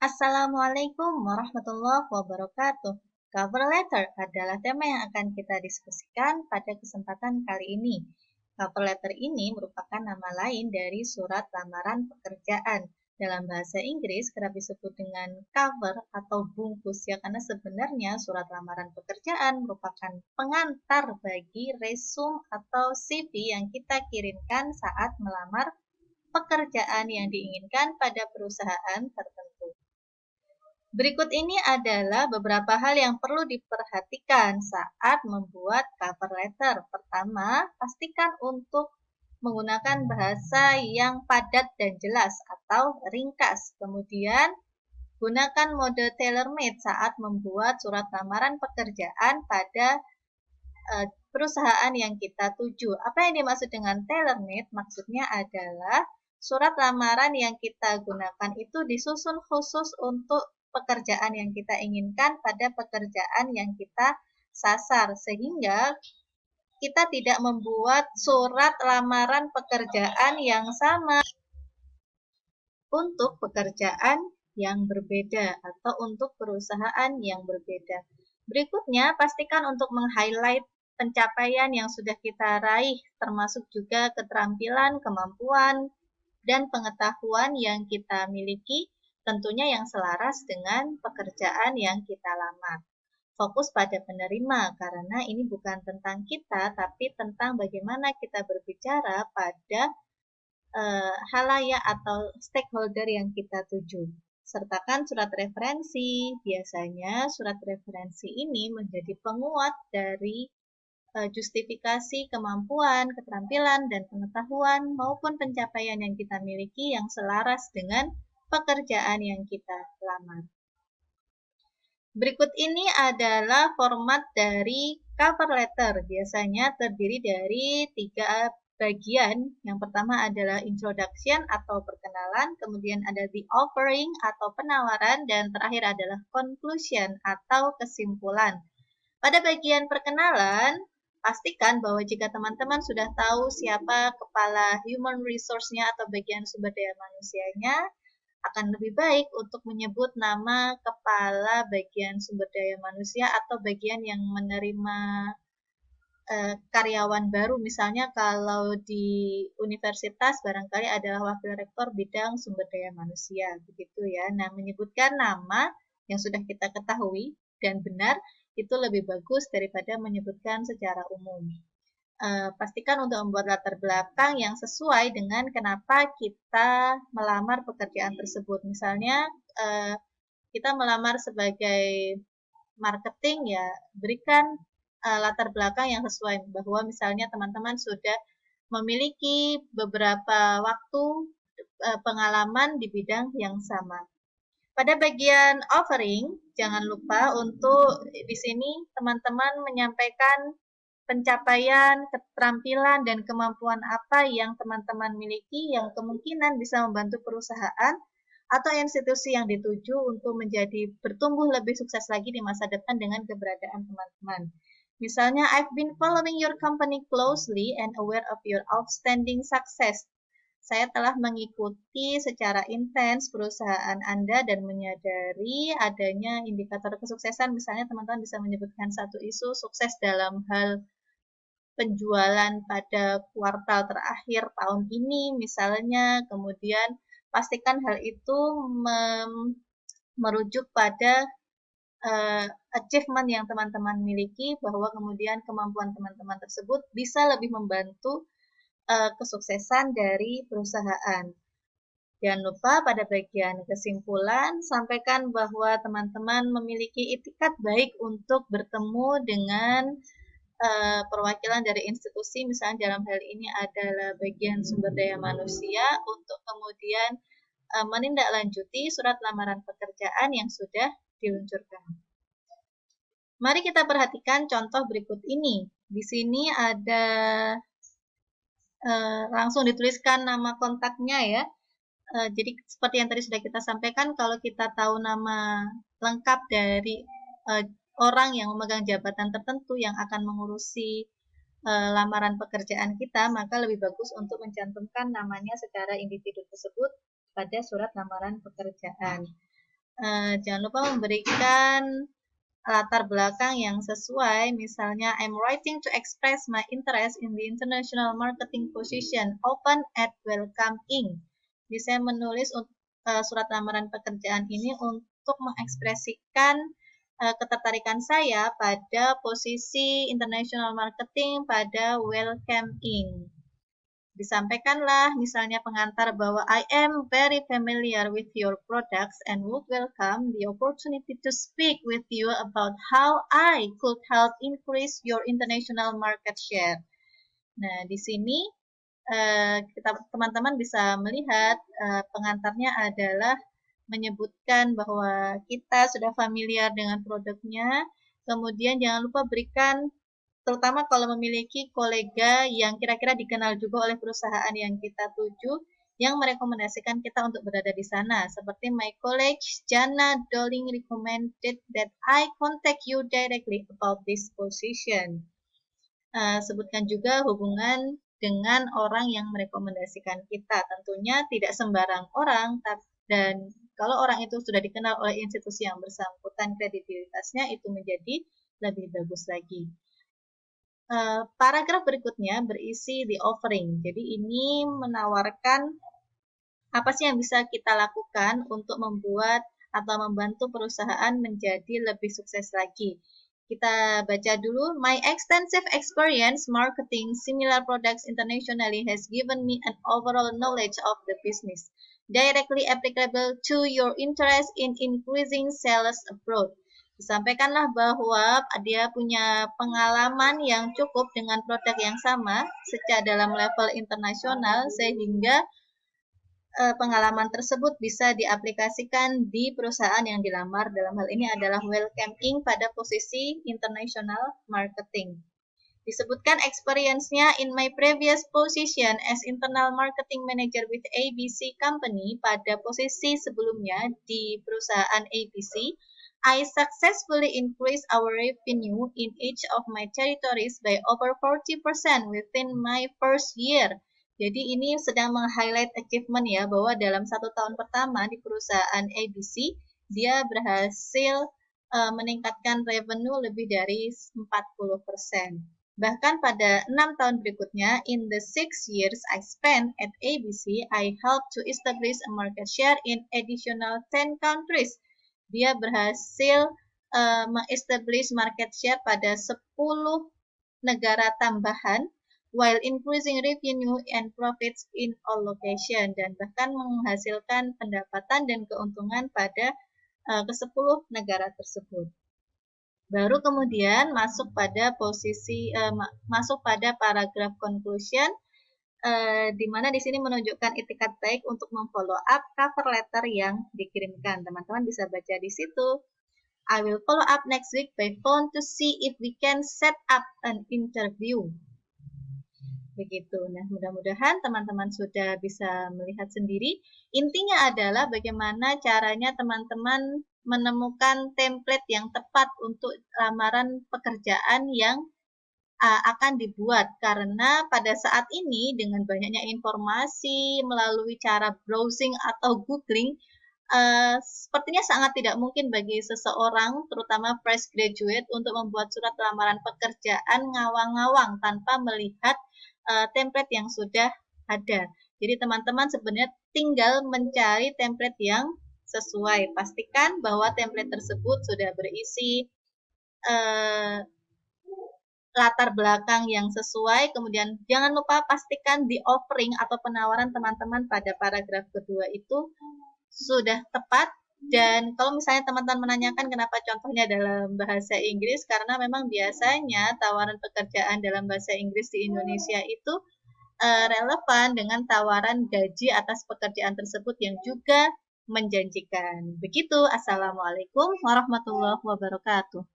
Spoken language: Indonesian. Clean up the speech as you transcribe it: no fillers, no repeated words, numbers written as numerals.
Assalamualaikum warahmatullahi wabarakatuh. Cover letter adalah tema yang akan kita diskusikan pada kesempatan kali ini. Cover letter ini merupakan nama lain dari surat lamaran pekerjaan. Dalam bahasa Inggris kerap disebut dengan cover atau bungkus ya, karena sebenarnya surat lamaran pekerjaan merupakan pengantar bagi resume atau CV yang kita kirimkan saat melamar pekerjaan yang diinginkan pada perusahaan tertentu. Berikut ini adalah beberapa hal yang perlu diperhatikan saat membuat cover letter. Pertama, pastikan untuk menggunakan bahasa yang padat dan jelas atau ringkas. Kemudian, gunakan mode tailor-made saat membuat surat lamaran pekerjaan pada perusahaan yang kita tuju. Apa yang dimaksud dengan tailor-made? Maksudnya adalah surat lamaran yang kita gunakan itu disusun khusus untuk pekerjaan yang kita inginkan pada pekerjaan yang kita sasar, sehingga kita tidak membuat surat lamaran pekerjaan yang sama untuk pekerjaan yang berbeda atau untuk perusahaan yang berbeda. Berikutnya, pastikan untuk meng-highlight pencapaian yang sudah kita raih, termasuk juga keterampilan, kemampuan, dan pengetahuan yang kita miliki, tentunya yang selaras dengan pekerjaan yang kita lamar. Fokus pada penerima, karena ini bukan tentang kita, tapi tentang bagaimana kita berbicara pada halayak atau stakeholder yang kita tuju. Sertakan surat referensi. Biasanya surat referensi ini menjadi penguat dari justifikasi kemampuan, keterampilan, dan pengetahuan maupun pencapaian yang kita miliki yang selaras dengan pekerjaan yang kita lamar. Berikut ini adalah format dari cover letter. Biasanya terdiri dari 3 bagian. Yang pertama adalah introduction atau perkenalan, kemudian ada the offering atau penawaran, dan terakhir adalah conclusion atau kesimpulan. Pada bagian perkenalan, pastikan bahwa jika teman-teman sudah tahu siapa kepala human resource-nya atau bagian sumber daya manusianya, akan lebih baik untuk menyebut nama kepala bagian sumber daya manusia atau bagian yang menerima karyawan baru. Misalnya kalau di universitas barangkali adalah wakil rektor bidang sumber daya manusia, begitu ya. Nah, menyebutkan nama yang sudah kita ketahui dan benar itu lebih bagus daripada menyebutkan secara umum. Pastikan untuk membuat latar belakang yang sesuai dengan kenapa kita melamar pekerjaan tersebut. Misalnya kita melamar sebagai marketing, ya berikan latar belakang yang sesuai, bahwa misalnya teman-teman sudah memiliki beberapa waktu pengalaman di bidang yang sama. Pada bagian offering, jangan lupa untuk di sini teman-teman menyampaikan pencapaian, keterampilan, dan kemampuan apa yang teman-teman miliki yang kemungkinan bisa membantu perusahaan atau institusi yang dituju untuk menjadi bertumbuh lebih sukses lagi di masa depan dengan keberadaan teman-teman. Misalnya, I've been following your company closely and aware of your outstanding success. Saya telah mengikuti secara intens perusahaan Anda dan menyadari adanya indikator kesuksesan. Misalnya teman-teman bisa menyebutkan satu isu sukses dalam hal penjualan pada kuartal terakhir tahun ini misalnya. Kemudian pastikan hal itu merujuk pada achievement yang teman-teman miliki, bahwa kemudian kemampuan teman-teman tersebut bisa lebih membantu kesuksesan dari perusahaan. Jangan lupa pada bagian kesimpulan, sampaikan bahwa teman-teman memiliki itikat baik untuk bertemu dengan perwakilan dari institusi, misalnya dalam hal ini adalah bagian sumber daya manusia, untuk kemudian menindaklanjuti surat lamaran pekerjaan yang sudah diluncurkan. Mari kita perhatikan contoh berikut ini. Di sini ada langsung dituliskan nama kontaknya ya. Jadi seperti yang tadi sudah kita sampaikan, kalau kita tahu nama lengkap dari orang yang memegang jabatan tertentu yang akan mengurusi lamaran pekerjaan kita, maka lebih bagus untuk mencantumkan namanya secara individu tersebut pada surat lamaran pekerjaan. Jangan lupa memberikan latar belakang yang sesuai. Misalnya, I'm writing to express my interest in the international marketing position open at Welcome Inc. Jadi saya menulis surat lamaran pekerjaan ini untuk mengekspresikan ketertarikan saya pada posisi international marketing pada Welcome Inc. Disampaikanlah misalnya pengantar bahwa I am very familiar with your products and would welcome the opportunity to speak with you about how I could help increase your international market share. Nah, di sini teman-teman bisa melihat pengantarnya adalah menyebutkan bahwa kita sudah familiar dengan produknya, kemudian jangan lupa berikan terutama kalau memiliki kolega yang kira-kira dikenal juga oleh perusahaan yang kita tuju, yang merekomendasikan kita untuk berada di sana. Seperti my colleague Jana Doling recommended that I contact you directly about this position. Sebutkan juga hubungan dengan orang yang merekomendasikan kita. Tentunya tidak sembarang orang, dan kalau orang itu sudah dikenal oleh institusi yang bersangkutan, kredibilitasnya itu menjadi lebih bagus lagi. Paragraf berikutnya berisi the offering. Jadi ini menawarkan apa sih yang bisa kita lakukan untuk membuat atau membantu perusahaan menjadi lebih sukses lagi. Kita baca dulu. My extensive experience marketing similar products internationally has given me an overall knowledge of the business, directly applicable to your interest in increasing sales abroad. Disampaikanlah bahwa dia punya pengalaman yang cukup dengan produk yang sama secara dalam level internasional, sehingga pengalaman tersebut bisa diaplikasikan di perusahaan yang dilamar. Dalam hal ini adalah Welcome Inc. pada posisi international marketing. Disebutkan experience-nya in my previous position as internal marketing manager with ABC Company. Pada posisi sebelumnya di perusahaan ABC, I successfully increased our revenue in each of my territories by over 40% within my first year. Jadi ini sedang meng-highlight achievement ya, bahwa dalam 1 tahun pertama di perusahaan ABC, dia berhasil meningkatkan revenue lebih dari 40%. Bahkan pada 6 tahun berikutnya, in the 6 years I spent at ABC, I helped to establish a market share in additional 10 countries. Dia berhasil meng-establish market share pada 10 negara tambahan, while increasing revenue and profits in all locations, dan bahkan menghasilkan pendapatan dan keuntungan pada ke-10 negara tersebut. Baru kemudian masuk pada masuk pada paragraf conclusion, di mana di sini menunjukkan itikat baik untuk memfollow up cover letter yang dikirimkan. Teman-teman bisa baca di situ. I will follow up next week by phone to see if we can set up an interview. Begitu. Nah, mudah-mudahan teman-teman sudah bisa melihat sendiri. Intinya adalah bagaimana caranya teman-teman menemukan template yang tepat untuk lamaran pekerjaan yang akan dibuat. Karena pada saat ini dengan banyaknya informasi melalui cara browsing atau googling, sepertinya sangat tidak mungkin bagi seseorang, terutama fresh graduate, untuk membuat surat lamaran pekerjaan ngawang-ngawang tanpa melihat template yang sudah ada. Jadi teman-teman sebenarnya tinggal mencari template yang sesuai. Pastikan bahwa template tersebut sudah berisi latar belakang yang sesuai. Kemudian jangan lupa pastikan di offering atau penawaran teman-teman pada paragraf kedua itu sudah tepat. Dan kalau misalnya teman-teman menanyakan kenapa contohnya dalam bahasa Inggris, karena memang biasanya tawaran pekerjaan dalam bahasa Inggris di Indonesia itu relevan dengan tawaran gaji atas pekerjaan tersebut yang juga menjanjikan. Begitu. Assalamualaikum warahmatullahi wabarakatuh.